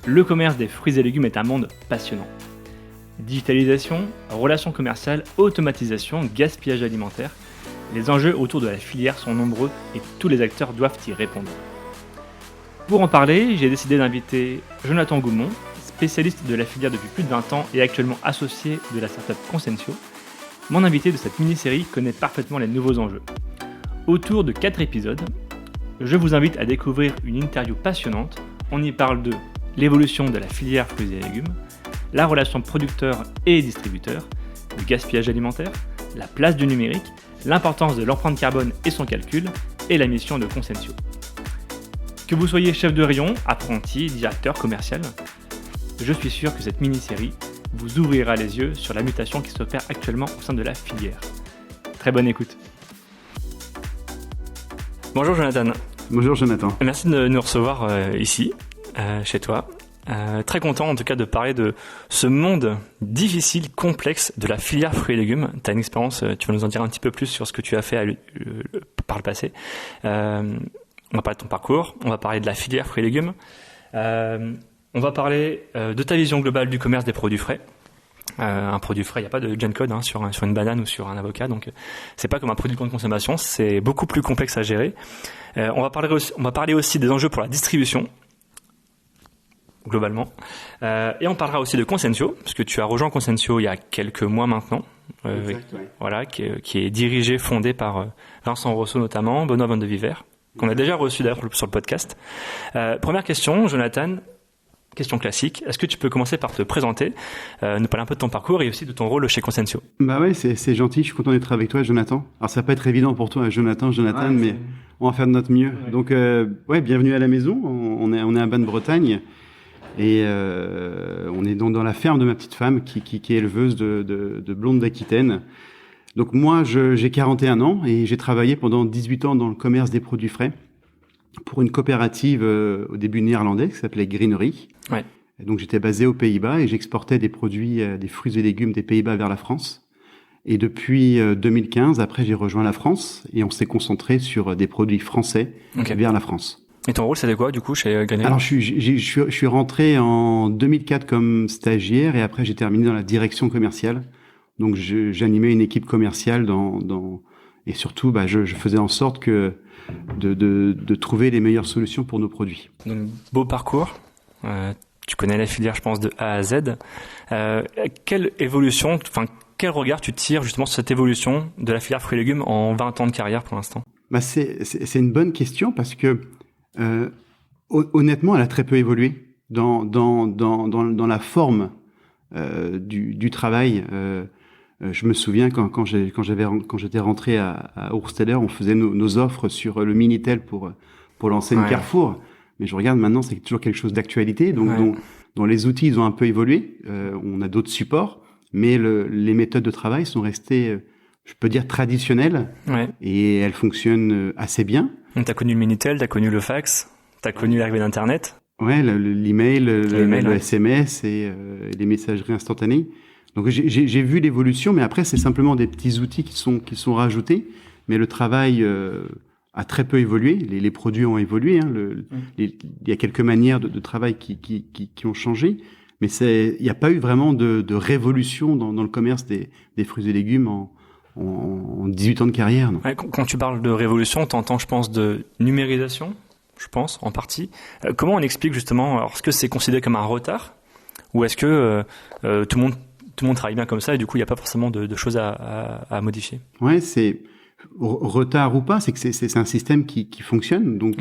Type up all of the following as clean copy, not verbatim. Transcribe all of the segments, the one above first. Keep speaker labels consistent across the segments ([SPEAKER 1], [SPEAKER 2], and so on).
[SPEAKER 1] Le commerce des fruits et légumes est un monde passionnant. Digitalisation, relations commerciales, automatisation, gaspillage alimentaire, les enjeux autour de la filière sont nombreux et tous les acteurs doivent y répondre. Pour en parler, j'ai décidé d'inviter Jonathan Goumont, spécialiste de la filière depuis plus de 20 ans et actuellement associé de la startup Consensio. Mon invité de cette mini-série connaît parfaitement les nouveaux enjeux. Autour de 4 épisodes, je vous invite à découvrir une interview passionnante. On y parle de l'évolution de la filière fruits et légumes, la relation producteur et distributeur, le gaspillage alimentaire, la place du numérique, l'importance de l'empreinte carbone et son calcul, et la mission de Consensio. Que vous soyez chef de rayon, apprenti, directeur commercial, je suis sûr que cette mini-série vous ouvrira les yeux sur la mutation qui s'opère actuellement au sein de la filière. Très bonne écoute. Bonjour Jonathan.
[SPEAKER 2] Bonjour Jonathan.
[SPEAKER 1] Merci de nous recevoir ici, chez toi. Très content en tout cas de parler de ce monde difficile, complexe de la filière fruits et légumes. Tu as une expérience, tu vas nous en dire un petit peu plus sur ce que tu as fait par le passé. On va parler de ton parcours, on va parler de la filière fruits et légumes, on va parler de ta vision globale du commerce des produits frais. Un produit frais, il n'y a pas de gen code sur une banane ou sur un avocat, donc c'est pas comme un produit de grande consommation, c'est beaucoup plus complexe à gérer. On va parler aussi des enjeux pour la distribution, globalement. Et on parlera aussi de Consensio, parce que tu as rejoint Consensio il y a quelques mois maintenant.
[SPEAKER 2] Exact, ouais.
[SPEAKER 1] Voilà, qui est dirigé, fondé par Vincent Rousseau notamment, Benoît Van de Viver, qu'on a déjà reçu d'ailleurs sur le podcast. Première question, Jonathan, question classique. Est-ce que tu peux commencer par te présenter, nous parler un peu de ton parcours et aussi de ton rôle chez Consensio?
[SPEAKER 2] Bah ouais, c'est gentil, je suis content d'être avec toi Jonathan. Alors ça va pas être évident pour toi Jonathan,
[SPEAKER 1] Ouais,
[SPEAKER 2] mais on va faire de notre mieux.
[SPEAKER 1] Ouais.
[SPEAKER 2] Donc bienvenue à la maison, on est à Basse-Bretagne et on est dans la ferme de ma petite femme qui est éleveuse de blondes d'Aquitaine. Donc moi j'ai 41 ans et j'ai travaillé pendant 18 ans dans le commerce des produits frais pour une coopérative au début néerlandaise qui s'appelait Greenery.
[SPEAKER 1] Ouais.
[SPEAKER 2] Et donc j'étais basé aux Pays-Bas et j'exportais des produits, des fruits et légumes des Pays-Bas vers la France. Et depuis 2015, après j'ai rejoint la France et on s'est concentré sur des produits français vers la France.
[SPEAKER 1] Et ton rôle c'était quoi du coup chez Greenery?
[SPEAKER 2] Alors je suis rentré en 2004 comme stagiaire et après j'ai terminé dans la direction commerciale. Donc j'animais une équipe commerciale et surtout je faisais en sorte que de trouver les meilleures solutions pour nos produits.
[SPEAKER 1] Donc beau parcours. Tu connais la filière, je pense, de A à Z. Quelle évolution, quel regard tu tires justement sur cette évolution de la filière fruits et légumes en 20 ans de carrière pour l'instant?
[SPEAKER 2] C'est une bonne question parce que honnêtement, elle a très peu évolué dans la forme du travail. Je me souviens quand j'étais rentré à Hoursteller, on faisait nos offres sur le Minitel pour l'enseigne Carrefour. Mais je regarde maintenant, c'est toujours quelque chose d'actualité. Donc, dont les outils, ils ont un peu évolué. On a d'autres supports, mais les méthodes de travail sont restées, je peux dire, traditionnelles. Ouais. Et elles fonctionnent assez bien.
[SPEAKER 1] Donc, t'as connu le Minitel, t'as connu le fax, t'as connu l'arrivée d'Internet.
[SPEAKER 2] Ouais, l'email, le SMS et les messageries instantanées. Donc, j'ai vu l'évolution, mais après, c'est simplement des petits outils qui sont rajoutés. Mais le travail a très peu évolué. Les produits ont évolué. Il y a quelques manières de travail qui ont changé, mais il n'y a pas eu vraiment de révolution dans le commerce des fruits et légumes en 18 ans de carrière. Non.
[SPEAKER 1] Ouais, quand tu parles de révolution, tu entends, je pense, de numérisation, je pense, en partie. Comment on explique justement, alors, est-ce que c'est considéré comme un retard ou est-ce que tout le monde travaille bien comme ça et du coup, il n'y a pas forcément de choses à modifier?
[SPEAKER 2] Ouais, c'est... retard ou pas, c'est que c'est un système qui fonctionne. Donc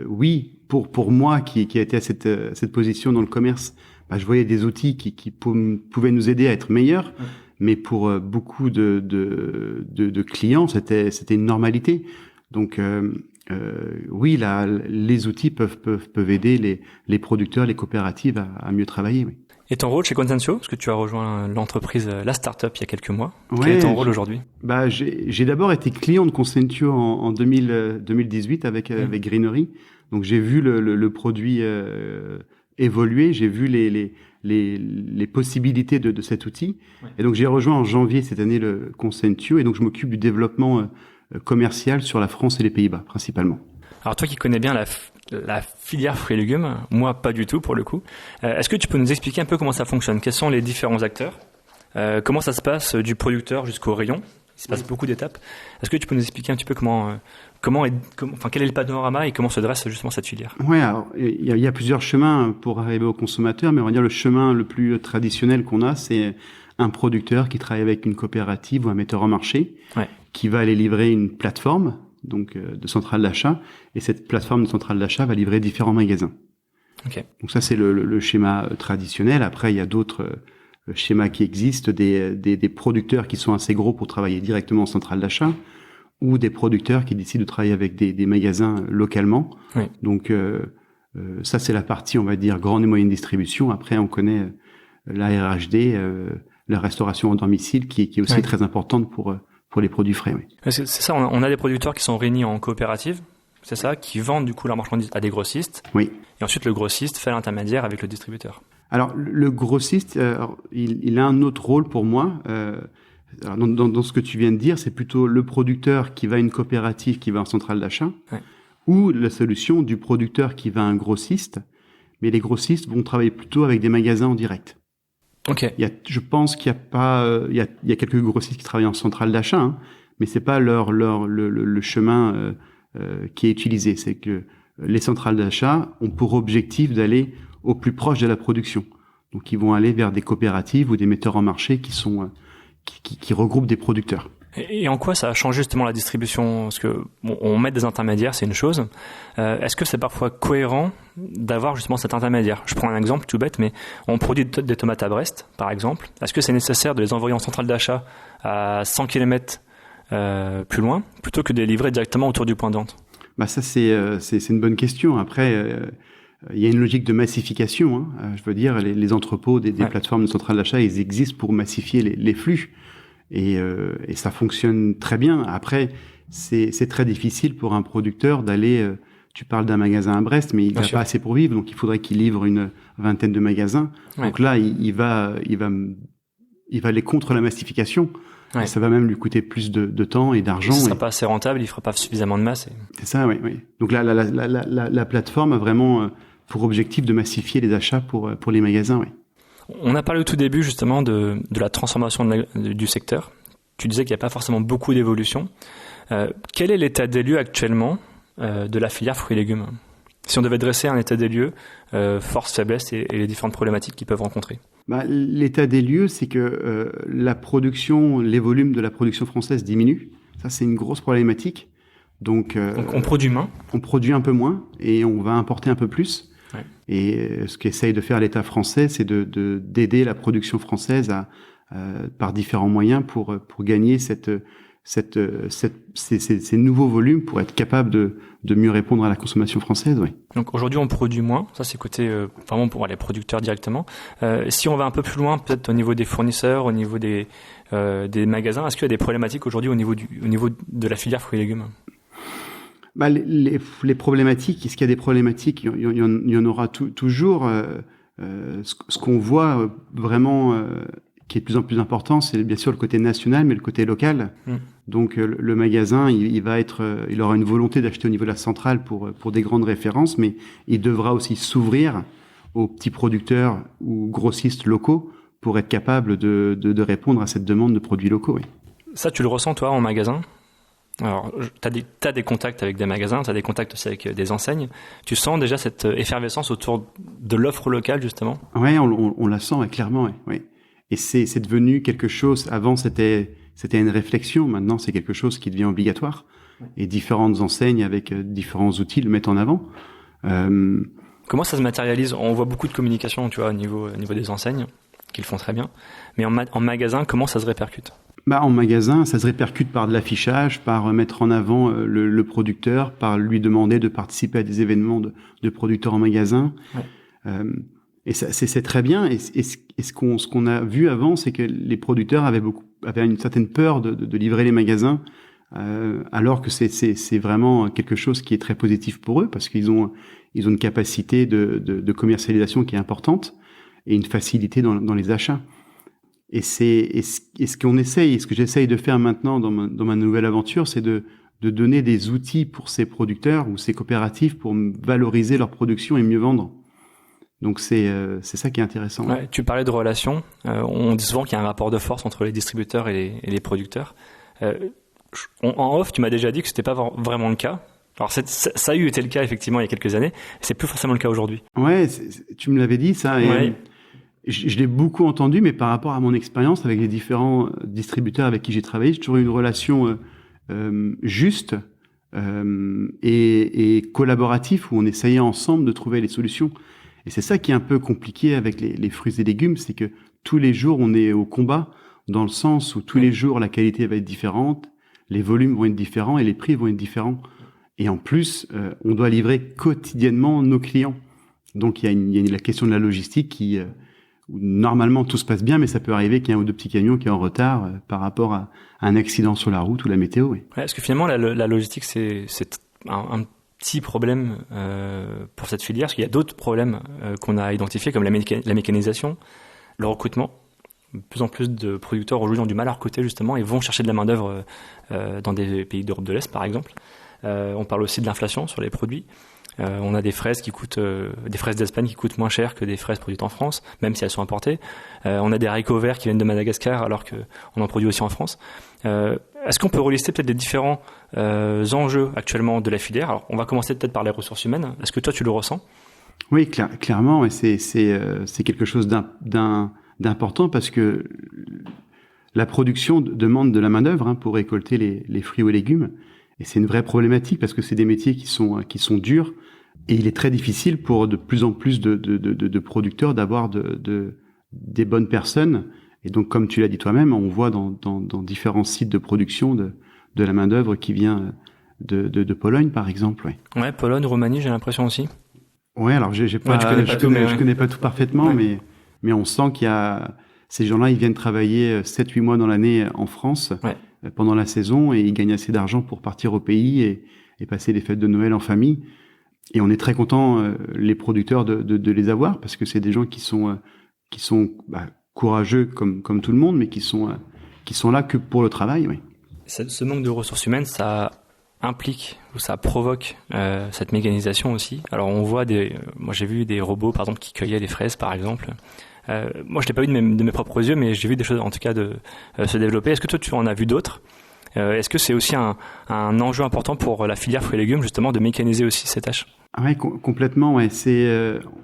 [SPEAKER 2] oui, pour moi qui a été à cette position dans le commerce, je voyais des outils qui pouvaient nous aider à être meilleurs. Mais pour beaucoup de clients, c'était une normalité. Donc oui, les outils peuvent aider les producteurs, les coopératives à mieux travailler. Oui.
[SPEAKER 1] Et ton rôle chez Consensio, parce que tu as rejoint l'entreprise, la start-up il y a quelques mois.
[SPEAKER 2] Ouais,
[SPEAKER 1] quel est ton rôle aujourd'hui?
[SPEAKER 2] J'ai d'abord été client de Consensio en 2018 avec Greenery. Donc j'ai vu le produit évoluer, j'ai vu les possibilités de cet outil. Ouais. Et donc j'ai rejoint en janvier cette année le Consensio et donc je m'occupe du développement commercial sur la France et les Pays-Bas principalement.
[SPEAKER 1] Alors toi qui connais bien la filière fruits et légumes. Moi, pas du tout pour le coup. Est-ce que tu peux nous expliquer un peu comment ça fonctionne? Quels sont les différents acteurs? Comment ça se passe du producteur jusqu'au rayon? Il se passe beaucoup d'étapes. Est-ce que tu peux nous expliquer un petit peu quel est le panorama et comment se dresse justement cette filière?
[SPEAKER 2] Ouais, alors il y a plusieurs chemins pour arriver au consommateur, mais on va dire le chemin le plus traditionnel qu'on a, c'est un producteur qui travaille avec une coopérative ou un metteur en marché, qui va aller livrer une plateforme donc de centrale d'achat, et cette plateforme de centrale d'achat va livrer différents magasins.
[SPEAKER 1] Okay.
[SPEAKER 2] Donc ça c'est le schéma traditionnel. Après il y a d'autres schémas qui existent, des producteurs qui sont assez gros pour travailler directement en centrale d'achat, ou des producteurs qui décident de travailler avec des magasins localement.
[SPEAKER 1] Oui.
[SPEAKER 2] Donc ça c'est la partie, on va dire, grande et moyenne distribution. Après on connaît la RHD, la restauration en domicile, qui est aussi très importante pour les produits frais. Oui.
[SPEAKER 1] C'est ça, on a des producteurs qui sont réunis en coopérative, c'est ça, qui vendent du coup leurs marchandises à des grossistes.
[SPEAKER 2] Oui.
[SPEAKER 1] Et ensuite le grossiste fait l'intermédiaire avec le distributeur.
[SPEAKER 2] Alors le grossiste, il a un autre rôle pour moi. Alors, dans ce que tu viens de dire, c'est plutôt le producteur qui va à une coopérative, qui va en centrale d'achat, ou la solution du producteur qui va à un grossiste. Mais les grossistes vont travailler plutôt avec des magasins en direct.
[SPEAKER 1] Ok.
[SPEAKER 2] Je pense qu'il y a pas, il y a quelques grossistes qui travaillent en centrale d'achat, hein, mais c'est pas le chemin qui est utilisé. C'est que les centrales d'achat ont pour objectif d'aller au plus proche de la production. Donc ils vont aller vers des coopératives ou des metteurs en marché qui sont qui regroupent des producteurs.
[SPEAKER 1] Et en quoi ça a changé justement la distribution? Parce que on met des intermédiaires, c'est une chose. Est-ce que c'est parfois cohérent d'avoir justement cet intermédiaire? Je prends un exemple tout bête, mais on produit des tomates à Brest, par exemple. Est-ce que c'est nécessaire de les envoyer en centrale d'achat à 100 km plus loin, plutôt que de les livrer directement autour du point de vente?
[SPEAKER 2] Bah ça c'est une bonne question. Après il y a une logique de massification. Hein. Je veux dire, les entrepôts des plateformes de centrale d'achat, ils existent pour massifier les flux. Et ça fonctionne très bien. Après, c'est très difficile pour un producteur d'aller... tu parles d'un magasin à Brest, mais il n'a pas assez pour vivre. Donc, il faudrait qu'il livre une vingtaine de magasins. Ouais. Donc là, il va aller contre la massification. Ouais. Ça va même lui coûter plus de temps et d'argent.
[SPEAKER 1] Il ne sera pas assez rentable, il ne fera pas suffisamment de masse.
[SPEAKER 2] C'est ça, oui. Donc là, la plateforme a vraiment... pour objectif de massifier les achats pour les magasins, oui.
[SPEAKER 1] On a parlé au tout début justement de la transformation du secteur. Tu disais qu'il n'y a pas forcément beaucoup d'évolution. Quel est l'état des lieux actuellement de la filière fruits et légumes? Si on devait dresser un état des lieux, force, faiblesse et les différentes problématiques qu'ils peuvent rencontrer.
[SPEAKER 2] L'état des lieux, c'est que la production, les volumes de la production française diminuent. Ça, c'est une grosse problématique. Donc
[SPEAKER 1] on produit moins.
[SPEAKER 2] On produit un peu moins et on va importer un peu plus. Ouais. Et ce qu'essaye de faire l'État français, c'est d'aider la production française par différents moyens pour gagner ces nouveaux volumes, pour être capable de mieux répondre à la consommation française. Oui.
[SPEAKER 1] Donc aujourd'hui, on produit moins. Ça, c'est côté vraiment pour les producteurs directement. Si on va un peu plus loin, peut-être au niveau des fournisseurs, au niveau des magasins, est-ce qu'il y a des problématiques aujourd'hui au niveau de la filière fruits et légumes?
[SPEAKER 2] Les problématiques, est-ce qu'il y a des problématiques? Il y en aura toujours. Ce qu'on voit vraiment qui est de plus en plus important, c'est bien sûr le côté national, mais le côté local. Donc le magasin, il aura une volonté d'acheter au niveau de la centrale pour des grandes références, mais il devra aussi s'ouvrir aux petits producteurs ou grossistes locaux pour être capable de répondre à cette demande de produits locaux. Oui.
[SPEAKER 1] Ça, tu le ressens toi en magasin? Alors, t'as des contacts avec des magasins, t'as des contacts aussi avec des enseignes. Tu sens déjà cette effervescence autour de l'offre locale, justement?
[SPEAKER 2] Ouais, on la sent, clairement, oui. Et c'est devenu quelque chose. Avant, c'était une réflexion. Maintenant, c'est quelque chose qui devient obligatoire. Et différentes enseignes avec différents outils le mettent en avant.
[SPEAKER 1] Comment ça se matérialise? On voit beaucoup de communication, tu vois, au niveau des enseignes, qu'ils font très bien. Mais en magasin, comment ça se répercute?
[SPEAKER 2] En magasin, ça se répercute par de l'affichage, par mettre en avant le producteur, par lui demander de participer à des événements de producteurs en magasin. Ouais. Et ça, c'est très bien. Et ce qu'on a vu avant, c'est que les producteurs avaient une certaine peur de livrer les magasins, alors que c'est vraiment quelque chose qui est très positif pour eux, parce qu'ils ont une capacité de commercialisation qui est importante et une facilité dans les achats. Et ce qu'on essaye, ce que j'essaye de faire maintenant dans ma nouvelle aventure, c'est de de donner des outils pour ces producteurs ou ces coopératives pour valoriser leur production et mieux vendre. Donc c'est ça qui est intéressant.
[SPEAKER 1] Ouais, tu parlais de relations. On dit souvent qu'il y a un rapport de force entre les distributeurs et les producteurs. En off, tu m'as déjà dit que c'était pas vraiment le cas. Alors ça a été le cas effectivement il y a quelques années. C'est plus forcément le cas aujourd'hui.
[SPEAKER 2] Ouais, tu me l'avais dit ça. Et,
[SPEAKER 1] ouais.
[SPEAKER 2] Je l'ai beaucoup entendu, mais par rapport à mon expérience avec les différents distributeurs avec qui j'ai travaillé, j'ai toujours eu une relation juste et collaborative où on essayait ensemble de trouver les solutions. Et c'est ça qui est un peu compliqué avec les fruits et légumes, c'est que tous les jours on est au combat, dans le sens où tous les jours la qualité va être différente, les volumes vont être différents et les prix vont être différents. Et en plus, on doit livrer quotidiennement nos clients. Donc il y a la question de la logistique où normalement tout se passe bien, mais ça peut arriver qu'il y ait un ou deux petits camions qui est en retard par rapport à un accident sur la route ou la météo. Oui.
[SPEAKER 1] Ouais, est-ce que finalement la logistique c'est un petit problème pour cette filière, parce qu'il y a d'autres problèmes qu'on a identifiés comme la mécanisation, le recrutement. De plus en plus de producteurs aujourd'hui ont du mal à recruter justement et vont chercher de la main d'œuvre dans des pays d'Europe de l'Est par exemple. On parle aussi de l'inflation sur les produits. On a des fraises des fraises d'Espagne qui coûtent moins cher que des fraises produites en France, même si elles sont importées. On a des haricots verts qui viennent de Madagascar alors qu'on en produit aussi en France. Est-ce qu'on peut relister peut-être les différents enjeux actuellement de la filière? Alors, on va commencer peut-être par les ressources humaines. Est-ce que toi, tu le ressens?
[SPEAKER 2] Oui, clairement, et c'est quelque chose d'important parce que la production demande de la main-d'œuvre pour récolter les fruits ou légumes. Et c'est une vraie problématique parce que c'est des métiers qui sont durs et il est très difficile pour de plus en plus de producteurs d'avoir des bonnes personnes. Et donc, comme tu l'as dit toi-même, on voit dans différents sites de production de la main-d'œuvre qui vient de Pologne, par exemple.
[SPEAKER 1] Ouais, Pologne, Roumanie, j'ai l'impression aussi.
[SPEAKER 2] Ouais, alors je connais pas tout parfaitement, mais on sent qu'il y a ces gens-là, ils viennent travailler 7-8 mois dans l'année en France. Ouais. Pendant la saison et ils gagnent assez d'argent pour partir au pays et passer les fêtes de Noël en famille. Et on est très content les producteurs de les avoir parce que c'est des gens qui sont courageux comme tout le monde, mais qui sont là que pour le travail. Oui.
[SPEAKER 1] Ce manque de ressources humaines, ça implique ou ça provoque cette mécanisation aussi. Alors on voit moi j'ai vu des robots par exemple qui cueillaient les fraises par exemple. Moi, je l'ai pas vu de mes propres yeux, mais j'ai vu des choses, en tout cas, se développer. Est-ce que toi, tu en as vu d'autres? Est-ce que c'est aussi un enjeu important pour la filière fruits et légumes, justement, de mécaniser aussi ces tâches?
[SPEAKER 2] Oui, complètement. Ouais.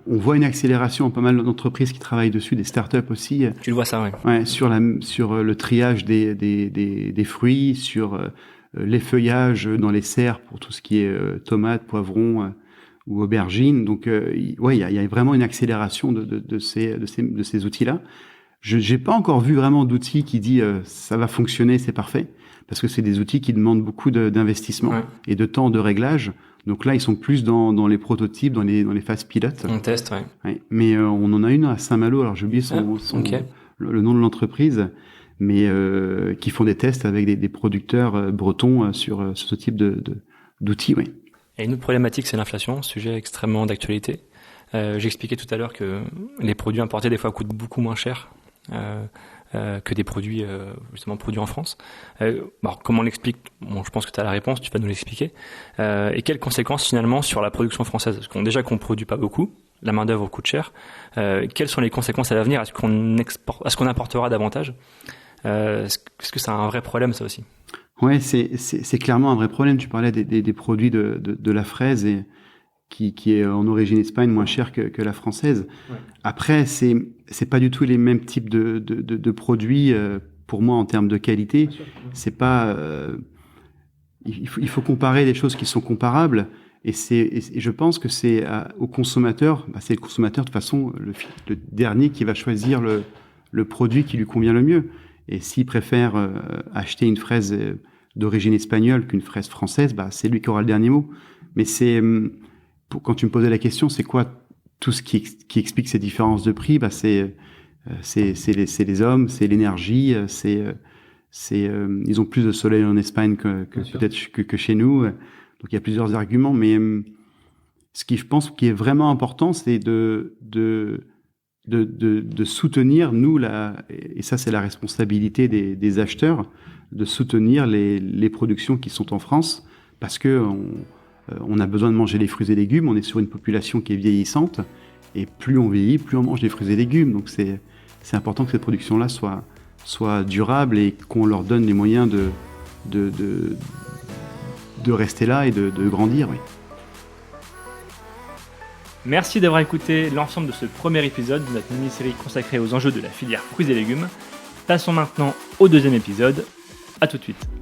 [SPEAKER 2] On voit une accélération en pas mal d'entreprises qui travaillent dessus, des startups aussi.
[SPEAKER 1] Tu le vois ça, oui.
[SPEAKER 2] Ouais, sur le triage des fruits, sur l'effeuillage dans les serres pour tout ce qui est tomates, poivrons. Ou aubergines. Donc, il y a vraiment une accélération de ces outils-là. J'ai pas encore vu vraiment d'outils qui dit ça va fonctionner, c'est parfait, parce que c'est des outils qui demandent beaucoup d'investissement et de temps de réglage. Donc là, ils sont plus dans les prototypes, dans les phases pilotes.
[SPEAKER 1] On teste,
[SPEAKER 2] ouais. Mais on en a une à Saint-Malo. Alors j'ai oublié le nom de l'entreprise, mais qui font des tests avec des producteurs bretons sur ce type d'outils. Oui.
[SPEAKER 1] Et une autre problématique, c'est l'inflation, sujet extrêmement d'actualité. J'expliquais tout à l'heure que les produits importés, des fois, coûtent beaucoup moins cher que des produits justement produits en France. Alors, comment on l'explique? Bon, je pense que tu as la réponse, tu vas nous l'expliquer. Et quelles conséquences, finalement, sur la production française? Parce qu'on déjà qu'on produit pas beaucoup, la main-d'œuvre coûte cher. Quelles sont les conséquences à l'avenir? Est-ce qu'on importera davantage? Est-ce que c'est un vrai problème, ça aussi?
[SPEAKER 2] Ouais, c'est clairement un vrai problème. Tu parlais des produits de la fraise et qui est en origine Espagne moins cher que la française. Ouais. Après, c'est pas du tout les mêmes types de produits pour moi en termes de qualité. C'est pas il faut comparer des choses qui sont comparables et je pense que c'est au consommateur, c'est le consommateur de toute façon le dernier qui va choisir le produit qui lui convient le mieux. Et s'il préfère acheter une fraise d'origine espagnole qu'une fraise française, c'est lui qui aura le dernier mot. Mais quand tu me posais la question, c'est quoi tout ce qui explique ces différences de prix? C'est les hommes, c'est l'énergie, ils ont plus de soleil en Espagne que peut-être que chez nous. Donc il y a plusieurs arguments, mais ce qui je pense qui est vraiment important, c'est de de soutenir, et ça c'est la responsabilité des acheteurs, de soutenir les productions qui sont en France, parce que on a besoin de manger des fruits et légumes, on est sur une population qui est vieillissante, et plus on vieillit, plus on mange des fruits et légumes. Donc c'est important que cette production-là soit durable et qu'on leur donne les moyens de rester là et de grandir. Oui.
[SPEAKER 1] Merci d'avoir écouté l'ensemble de ce premier épisode de notre mini-série consacrée aux enjeux de la filière fruits et légumes. Passons maintenant au deuxième épisode. À tout de suite.